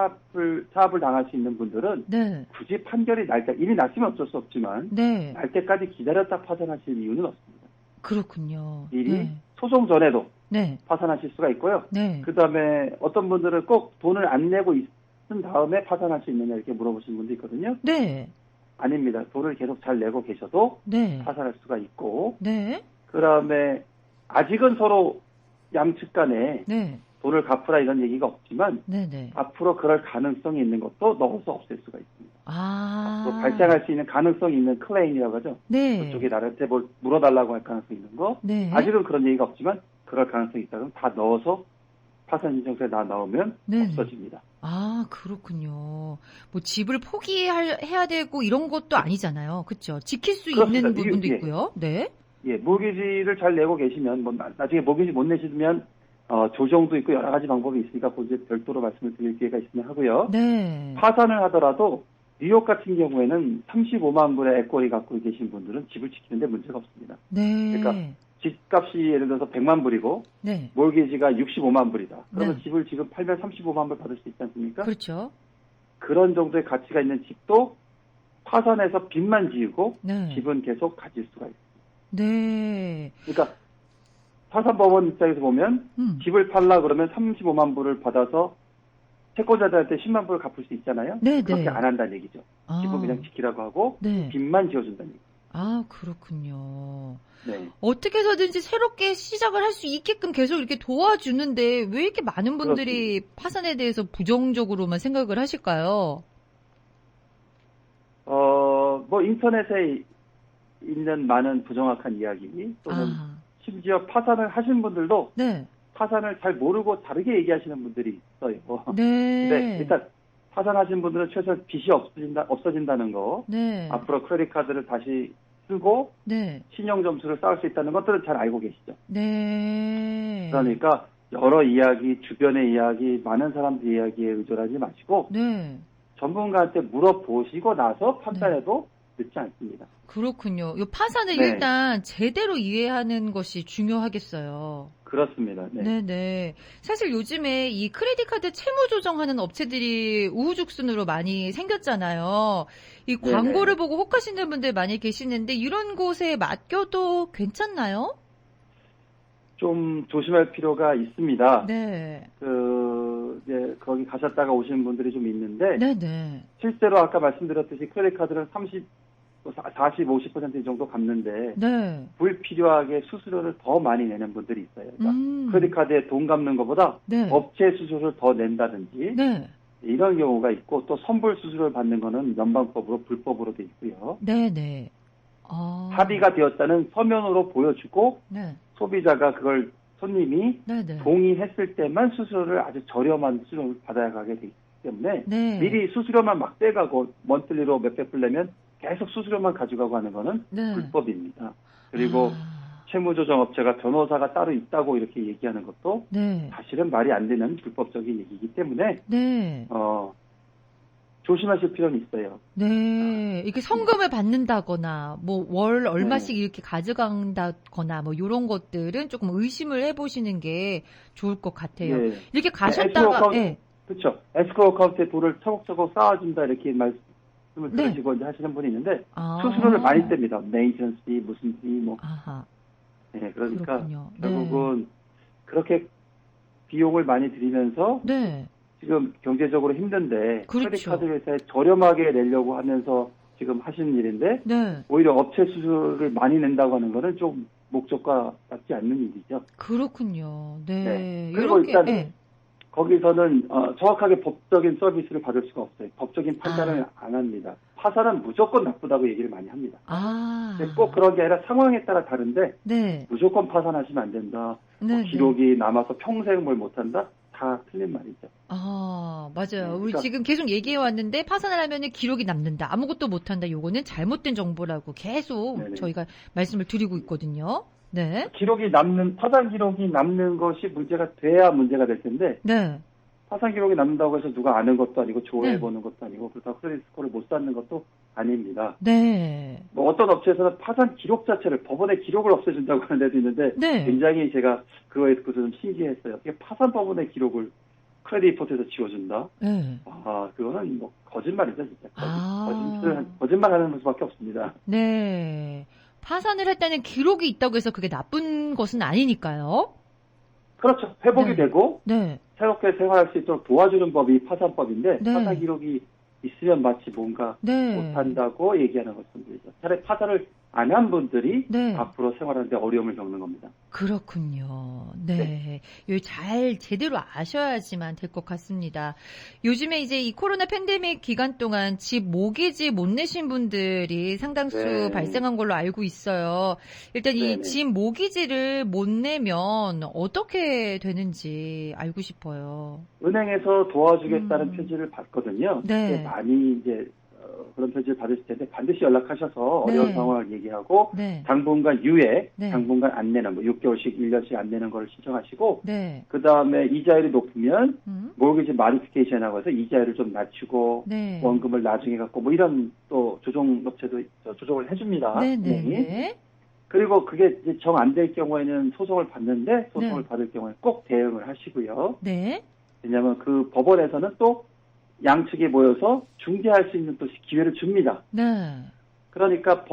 차압을 당할 수 있는 분들은 네. 굳이 판결이 날 때 이미 났으면 어쩔 수 없지만 네. 날 때까지 기다렸다 파산하실 이유는 없습니다. 그렇군요. 미리 네. 소송 전에도 네. 파산하실 수가 있고요. 네. 그 다음에 어떤 분들은 꼭 돈을 안 내고 있은 다음에 파산할 수 있느냐 이렇게 물어보시는 분도 있거든요. 네. 아닙니다. 돈을 계속 잘 내고 계셔도 네. 파산할 수가 있고, 네. 그 다음에 아직은 서로 양측 간에 네. 돈을 갚으라 이런 얘기가 없지만 네. 네. 앞으로 그럴 가능성이 있는 것도 넣어서 없앨 수가 있습니다. 앞으로 아. 발생할 수 있는 가능성이 있는 클레임이라고 하죠. 네. 그쪽이 나한테 뭘 물어달라고 할 가능성이 있는 거. 네. 아직은 그런 얘기가 없지만 그럴 가능성이 있다 그러면 다 넣어서 파산 신청서에 다 넣으면 네네. 없어집니다. 아, 그렇군요. 뭐 집을 포기해야 되고 이런 것도 아니잖아요. 그렇죠? 지킬 수 그렇습니다. 있는 부분도 예. 있고요. 네. 예, 모기지를 잘 내고 계시면 뭐 나중에 모기지 못 내시면 조정도 있고 여러 가지 방법이 있으니까 그 이제 별도로 말씀을 드릴 기회가 있으면 하고요. 네. 파산을 하더라도 뉴욕 같은 경우에는 35만 불의 에코리 갖고 계신 분들은 집을 지키는데 문제가 없습니다. 네. 그러니까 집값이 예를 들어서 100만 불이고 네. 몰기지가 65만 불이다. 그러면 네. 집을 지금 팔면 35만 불 받을 수 있지 않습니까? 그렇죠. 그런 정도의 가치가 있는 집도 파산해서 빚만 지우고 네. 집은 계속 가질 수가 있습니다. 네. 그러니까 파산법원 입장에서 보면 집을 팔라 그러면 35만 불을 받아서 채권자들한테 10만 불을 갚을 수 있잖아요. 네, 그렇게 네. 안 한다는 얘기죠. 아. 집은 그냥 지키라고 하고 네. 빚만 지어준다는 얘기죠. 아, 그렇군요. 네. 어떻게 해서든지 새롭게 시작을 할 수 있게끔 계속 이렇게 도와주는데 왜 이렇게 많은 분들이 파산에 대해서 부정적으로만 생각을 하실까요? 뭐 인터넷에 있는 많은 부정확한 이야기 또는 아, 심지어 파산을 하신 분들도 네. 파산을 잘 모르고 다르게 얘기하시는 분들이 있어요. 네. 근데 일단 파산하신 분들은 최소한 빚이 없어진다는 거, 네. 앞으로 크레딧 카드를 다시 쓰고 네. 신용 점수를 쌓을 수 있다는 것들은 잘 알고 계시죠. 네. 그러니까 여러 이야기, 주변의 이야기, 많은 사람들 이야기에 의존하지 마시고 네. 전문가한테 물어보시고 나서 판단해도 늦지 않습니다. 그렇군요. 이 파산을 네. 일단 제대로 이해하는 것이 중요하겠어요. 그렇습니다. 네. 네네. 사실 요즘에 이 크레딧 카드 채무 조정하는 업체들이 우후죽순으로 많이 생겼잖아요. 이 광고를 보고 혹하시는 분들 많이 계시는데 이런 곳에 맡겨도 괜찮나요? 좀 조심할 필요가 있습니다. 네. 이제 거기 가셨다가 오시는 분들이 좀 있는데 네네. 실제로 아까 말씀드렸듯이 크레딧 카드는 40, 50% 정도 갚는데 네. 불필요하게 수수료를 더 많이 내는 분들이 있어요. 그러니까 크레딧 카드에 돈 갚는 것보다 네. 업체 수수료를 더 낸다든지 네. 이런 경우가 있고 또 선불 수수료를 받는 거는 연방법으로 불법으로 돼 있고요. 네네. 아. 합의가 되었다는 서면으로 보여주고 네. 소비자가 그걸 손님이 네네. 동의했을 때만 수수료를 아주 저렴한 수수료를 받아야 가게 되기 때문에 네. 미리 수수료만 막 떼가고 먼틀리로 몇백 불 내면 계속 수수료만 가져가고 하는 거는 네. 불법입니다. 그리고 아. 채무조정업체가 변호사가 따로 있다고 이렇게 얘기하는 것도 네. 사실은 말이 안 되는 불법적인 얘기이기 때문에 네. 조심하실 필요는 있어요. 네. 이렇게 성금을 받는다거나, 뭐, 월 얼마씩 이렇게 가져간다거나, 뭐, 요런 것들은 조금 의심을 해보시는 게 좋을 것 같아요. 네. 이렇게 가셨다가, 예. 그렇죠. 에스크로우 어카운트에 돈을 차곡차곡 쌓아준다 이렇게 말씀을 네. 들으시고 이제 하시는 분이 있는데 아. 수수료를 많이 뗍니다. 메인턴스 피, 무슨 피, 뭐. 아하. 네, 그러니까 그렇군요. 결국은 그렇게 비용을 많이 들이면서 네. 지금 경제적으로 힘든데 그렇죠. 크레딧 카드 회사에 저렴하게 내려고 하면서 지금 하시는 일인데 네. 오히려 업체 수수료를 많이 낸다고 하는 거는 좀 목적과 맞지 않는 일이죠. 그렇군요. 네. 네. 그리고 이렇게, 일단 예. 거기서는 정확하게 법적인 서비스를 받을 수가 없어요. 법적인 판단을 안 합니다. 파산은 무조건 나쁘다고 얘기를 많이 합니다. 아. 근데 꼭 그런 게 아니라 상황에 따라 다른데 네. 무조건 파산하시면 안 된다. 네. 기록이 남아서 평생 뭘 못한다. 다 틀린 말이죠. 아, 맞아요. 네, 우리 그러니까- 지금 계속 얘기해 왔는데 파산을 하면은 기록이 남는다. 아무것도 못 한다. 요거는 잘못된 정보라고 계속 네네. 저희가 말씀을 드리고 있거든요. 네. 파산 기록이 남는 것이 문제가 돼야 문제가 될 텐데 네. 파산 기록이 남는다고 해서 누가 아는 것도 아니고 조회해보는 것도 아니고 그렇다고 크레딧 스코어를 못 쌓는 것도 아닙니다. 네. 뭐 어떤 업체에서는 파산 기록 자체를 법원의 기록을 없애준다고 하는 데도 있는데 네. 굉장히 제가 그거에 대해서 좀 신기했어요. 어떻게 파산 법원의 기록을 크레딧 리포트에서 지워준다? 네. 그거는 뭐 거짓말이죠, 진짜. 아. 거짓말하는 수밖에 없습니다. 네. 파산을 했다는 기록이 있다고 해서 그게 나쁜 것은 아니니까요. 그렇죠. 회복이 네. 되고 네. 새롭게 생활할 수 있도록 도와주는 법이 파산법인데 네. 파산 기록이 있으면 마치 뭔가 네. 못한다고 얘기하는 것입니다. 차라리 파산을 안 한 분들이 네. 앞으로 생활하는데 어려움을 겪는 겁니다. 그렇군요. 네. 요 잘 제대로 아셔야지만 될 것 같습니다. 요즘에 이제 이 코로나 팬데믹 기간 동안 집 모기지 못 내신 분들이 상당수 네. 발생한 걸로 알고 있어요. 일단 이 네네. 집 모기지를 못 내면 어떻게 되는지 알고 싶어요. 은행에서 도와주겠다는 음. 표지를 받거든요. 네. 근데 많이 이제 그런 표지를 받으실 텐데 반드시 연락하셔서 네. 어려운 상황을 얘기하고 네. 당분간 유예, 네. 당분간 안 내는 뭐 6개월씩, 1년씩 안 내는 걸 신청하시고 네. 그 다음에 이자율이 높으면 음. 모기지 마디피케이션이라고 해서 이자율을 좀 낮추고 네. 원금을 나중에 갖고 뭐 이런 또 조정업체도 조정을 해줍니다. 네. 네. 은행이. 네. 그리고 그게 정 안 될 경우에는 소송을 받는데 소송을 네. 받을 경우에 꼭 대응을 하시고요. 네. 왜냐하면 그 법원에서는 또 양측이 모여서 중재할 수 있는 또 기회를 줍니다. 네. 그러니까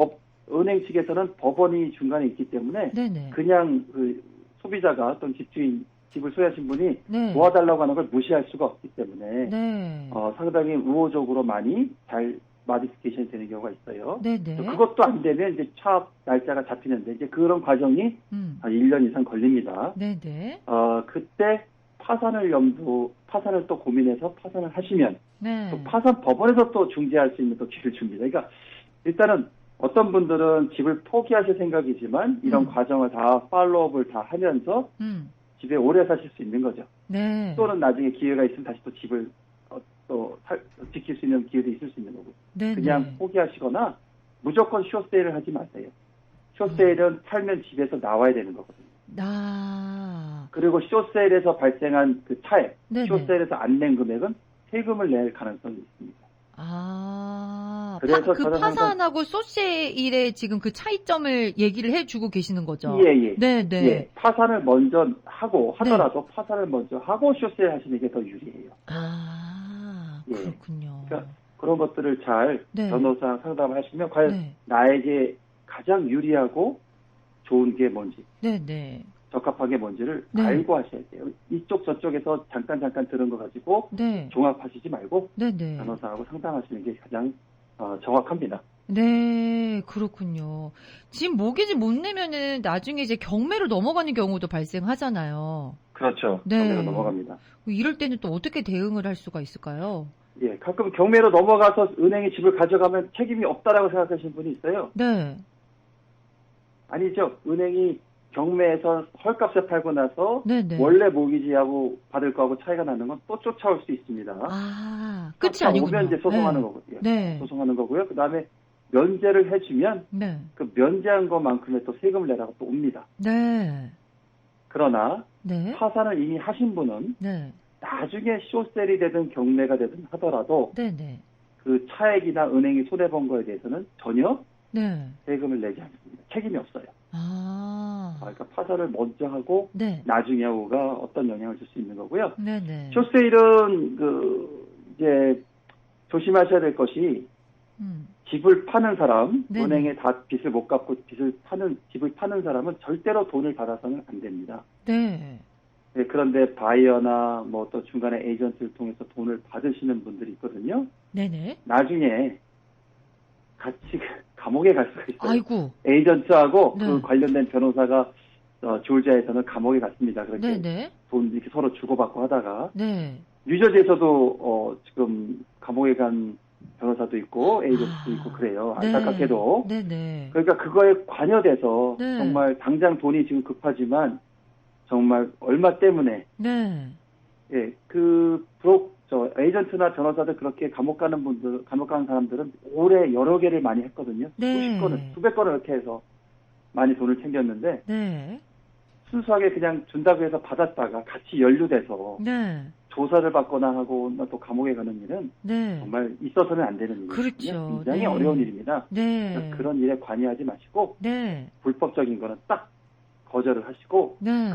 은행 측에서는 법원이 중간에 있기 때문에 네네. 그냥 그 소비자가 또는 집주인, 집을 소유하신 분이 네. 도와달라고 하는 걸 무시할 수가 없기 때문에 네. 상당히 우호적으로 많이 잘 마디피케이션이 되는 경우가 있어요. 네네. 그것도 안 되면 이제 차업 날짜가 잡히는데 이제 그런 과정이 한 1년 이상 걸립니다. 네네. 그때 파산을 또 고민해서 파산을 하시면 네. 또 파산 법원에서 또 중재할 수 있는 또 기회를 줍니다. 그러니까 일단은 어떤 분들은 집을 포기하실 생각이지만 이런 과정을 다 팔로우업을 다 하면서 집에 오래 사실 수 있는 거죠. 네. 또는 나중에 기회가 있으면 다시 또 집을 지킬 수 있는 기회도 있을 수 있는 거고. 네네. 그냥 포기하시거나 무조건 쇼세일을 하지 마세요. 쇼세일은 팔면 집에서 나와야 되는 거거든요. 그리고 쇼세일에서 발생한 그 차액, 네네. 쇼세일에서 안 낸 금액은 세금을 낼 가능성이 있습니다. 그래서 그 저는 파산하고 소세일의 지금 그 차이점을 얘기를 해주고 계시는 거죠? 예. 네네. 예, 파산을 먼저 하더라도 파산을 먼저 하고 쇼세일 하시는 게 더 유리해요. 예. 그렇군요. 그러니까 그런 것들을 잘 네. 변호사 상담을 하시면 과연 네. 나에게 가장 유리하고 좋은 게 뭔지, 네네. 적합한 게 뭔지를 네. 알고 하셔야 돼요. 이쪽 저쪽에서 잠깐 들은 거 가지고 네. 종합하시지 말고 네네. 변호사하고 상담하시는 게 가장 정확합니다. 네, 그렇군요. 집 모기지 못 내면은 나중에 이제 경매로 넘어가는 경우도 발생하잖아요. 그렇죠. 네. 경매로 넘어갑니다. 이럴 때는 또 어떻게 대응을 할 수가 있을까요? 예, 가끔 경매로 넘어가서 은행이 집을 가져가면 책임이 없다라고 생각하시는 분이 있어요. 네. 아니죠. 은행이 경매에서 헐값에 팔고 나서 네네. 원래 모기지하고 받을 거하고 차이가 나는 건 또 쫓아올 수 있습니다. 끝이 아니군요. 오면 이제 소송하는 거고요. 네. 소송하는 거고요. 그 다음에 면제를 해주면 네. 그 면제한 것만큼의 또 세금을 내라고 또 옵니다. 네. 그러나 네. 파산을 이미 하신 분은 네. 나중에 쇼셀이 되든 경매가 되든 하더라도 네네. 그 차액이나 은행이 손해본 거에 대해서는 전혀 네. 세금을 내지 않습니다. 책임이 없어요. 그러니까 파산을 먼저 하고 네. 나중에 하고가 어떤 영향을 줄 수 있는 거고요. 네네. 쇼세일은 이제 조심하셔야 될 것이 집을 파는 사람, 네네. 은행에 다 빚을 못 갚고 집을 파는 사람은 절대로 돈을 받아서는 안 됩니다. 네. 네, 그런데 바이어나 뭐 또 중간에 에이전트를 통해서 돈을 받으시는 분들이 있거든요. 네네. 나중에 같이 감옥에 갈 수가 있어요. 아이고. 에이전트하고 네. 그 관련된 변호사가 조지아에서는 감옥에 갔습니다. 그렇게 네네. 돈 이렇게 서로 주고받고 하다가 네. 뉴저지에서도 지금 감옥에 간 변호사도 있고 에이전트도 있고 그래요. 안타깝게도. 네네. 그러니까 그거에 관여돼서 네. 정말 당장 돈이 지금 급하지만 정말 얼마 때문에 네. 예, 에이전트나 변호사들 그렇게 감옥 가는 사람들은 올해 여러 개를 많이 했거든요. 네. 수백 건을 이렇게 해서 많이 돈을 챙겼는데 네. 순수하게 그냥 준다고 해서 받았다가 같이 연루돼서 네. 조사를 받거나 하고 또 감옥에 가는 일은 네. 정말 있어서는 안 되는 일이거든요. 그렇죠. 굉장히 네. 어려운 일입니다. 네. 그러니까 그런 일에 관여하지 마시고 네. 불법적인 거는 딱 거절을 하시고 네.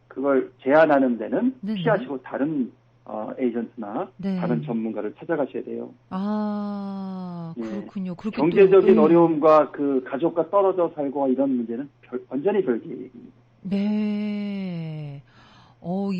그걸 제한하는 데는 네네. 피하시고 다른 에이전트나 네. 다른 전문가를 찾아가셔야 돼요. 예. 그렇군요. 그렇게 경제적인 또, 어려움과 그 가족과 떨어져 살고 이런 문제는 완전히 별개입니다. 네.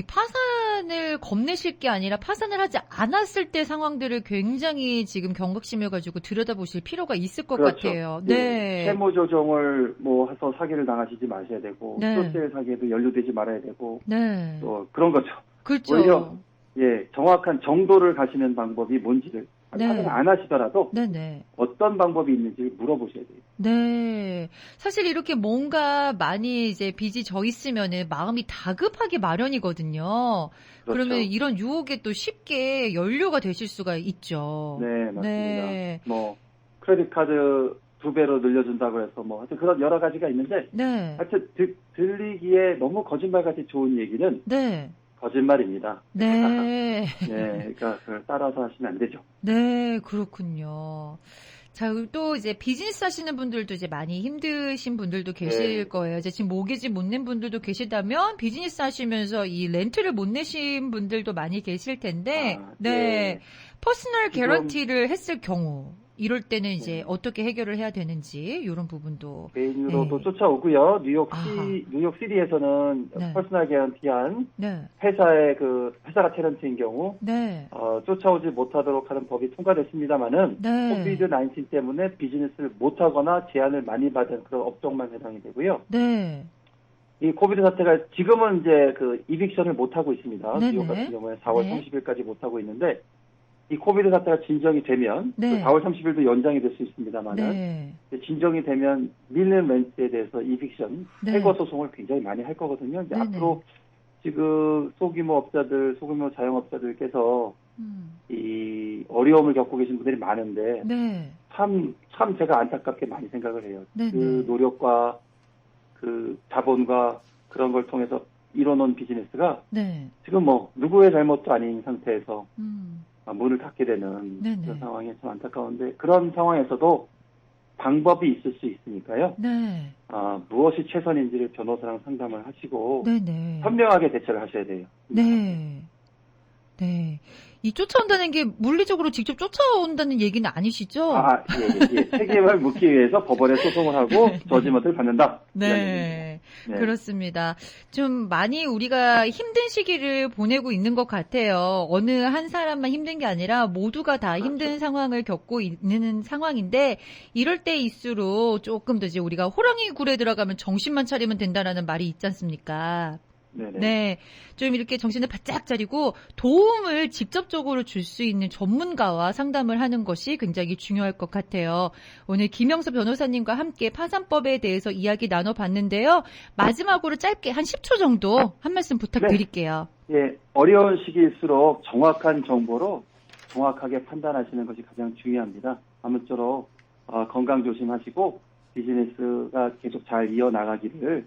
이 파산을 겁내실 게 아니라 파산을 하지 않았을 때 상황들을 굉장히 지금 경각심을 가지고 들여다보실 필요가 있을 것 그렇죠. 같아요. 예, 네. 채무 조정을 뭐 해서 사기를 당하시지 마셔야 되고 네. 쇼셀 사기에도 연루되지 말아야 되고 네. 또 그런 거죠. 그렇죠. 오히려 예, 정확한 정도를 가시는 방법이 뭔지를 네. 확인 안 하시더라도 네네. 어떤 방법이 있는지 물어보셔야 돼요. 네. 사실 이렇게 뭔가 많이 이제 빚이 져 있으면은 마음이 다급하기 마련이거든요. 그렇죠. 그러면 이런 유혹에 또 쉽게 연료가 되실 수가 있죠. 네, 맞습니다. 네. 뭐 크레딧 카드 2배로 늘려준다고 해서 뭐 하여튼 그런 여러 가지가 있는데 네. 하여튼 들리기에 너무 거짓말같이 좋은 얘기는 네. 거짓말입니다. 네. 네, 그러니까 그걸 따라서 하시면 안 되죠. 네, 그렇군요. 자, 그리고 또 이제 비즈니스 하시는 분들도 이제 많이 힘드신 분들도 계실 네. 거예요. 이제 지금 모기지 못 낸 분들도 계시다면 비즈니스 하시면서 이 렌트를 못 내신 분들도 많이 계실 텐데, 아, 네. 네. 퍼스널 지금- 개런티를 했을 경우, 이럴 때는 이제 네. 어떻게 해결을 해야 되는지, 이런 부분도. 개인으로도 네. 쫓아오고요. 아하. 뉴욕시티에서는 네. 퍼스널 개런티한 네. 회사가 테넌트인 경우 네. 쫓아오지 못하도록 하는 법이 통과됐습니다만은 네. 코비드-19 때문에 비즈니스를 못하거나 제한을 많이 받은 그런 업종만 해당이 되고요. 네. 이 코비드 사태가 지금은 이제 그 이빅션을 못하고 있습니다. 네네. 뉴욕 같은 경우에 4월 네. 30일까지 못하고 있는데 이 코비드 사태가 진정이 되면 네. 그 4월 30일도 연장이 될 수 있습니다만은 네. 진정이 되면 밀린 렌트에 대해서 이빅션, 네. 해고 소송을 굉장히 많이 할 거거든요. 이제 네네. 앞으로 지금 소규모 자영업자들께서 이 어려움을 겪고 계신 분들이 많은데 네. 참 제가 안타깝게 많이 생각을 해요. 네네. 그 노력과 그 자본과 그런 걸 통해서 이뤄놓은 비즈니스가 네. 지금 뭐 누구의 잘못도 아닌 상태에서 음. 문을 닫게 되는 네네. 그런 상황이 참 안타까운데 그런 상황에서도 방법이 있을 수 있으니까요. 네. 무엇이 최선인지를 변호사랑 상담을 하시고 네네. 현명하게 대처를 하셔야 돼요. 네. 네. 이 쫓아온다는 게 물리적으로 직접 쫓아온다는 얘기는 아니시죠? 예. 책임을 묻기 위해서 법원에 소송을 하고 저지먼트를 받는다. 이런 얘기입니다. 네. 네. 그렇습니다. 좀 많이 우리가 힘든 시기를 보내고 있는 것 같아요. 어느 한 사람만 힘든 게 아니라 모두가 다 힘든 상황을 겪고 있는 상황인데 이럴 때일수록 조금 더 이제 우리가 호랑이 굴에 들어가면 정신만 차리면 된다라는 말이 있지 않습니까? 네네. 네. 좀 이렇게 정신을 바짝 차리고 도움을 직접적으로 줄 수 있는 전문가와 상담을 하는 것이 굉장히 중요할 것 같아요. 오늘 김영서 변호사님과 함께 파산법에 대해서 이야기 나눠봤는데요. 마지막으로 짧게 한 10초 정도 한 말씀 부탁드릴게요. 예, 어려운 시기일수록 정확한 정보로 정확하게 판단하시는 것이 가장 중요합니다. 아무쪼록 건강 조심하시고 비즈니스가 계속 잘 이어나가기를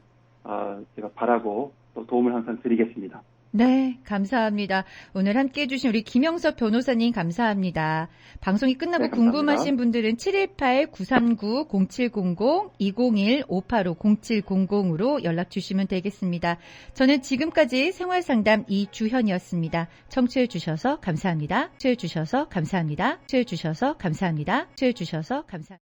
제가 바라고 또 도움을 항상 드리겠습니다. 네, 감사합니다. 오늘 함께해 주신 우리 김영섭 변호사님 감사합니다. 방송이 끝나고 네, 감사합니다. 궁금하신 분들은 718-939-0700, 201-585-0700으로 연락 주시면 되겠습니다. 저는 지금까지 생활상담 이주현이었습니다. 청취해 주셔서 감사합니다. 청취해 주셔서 감사합니다. 청취해 주셔서 감사합니다. 청취해 주셔서 감사합니다.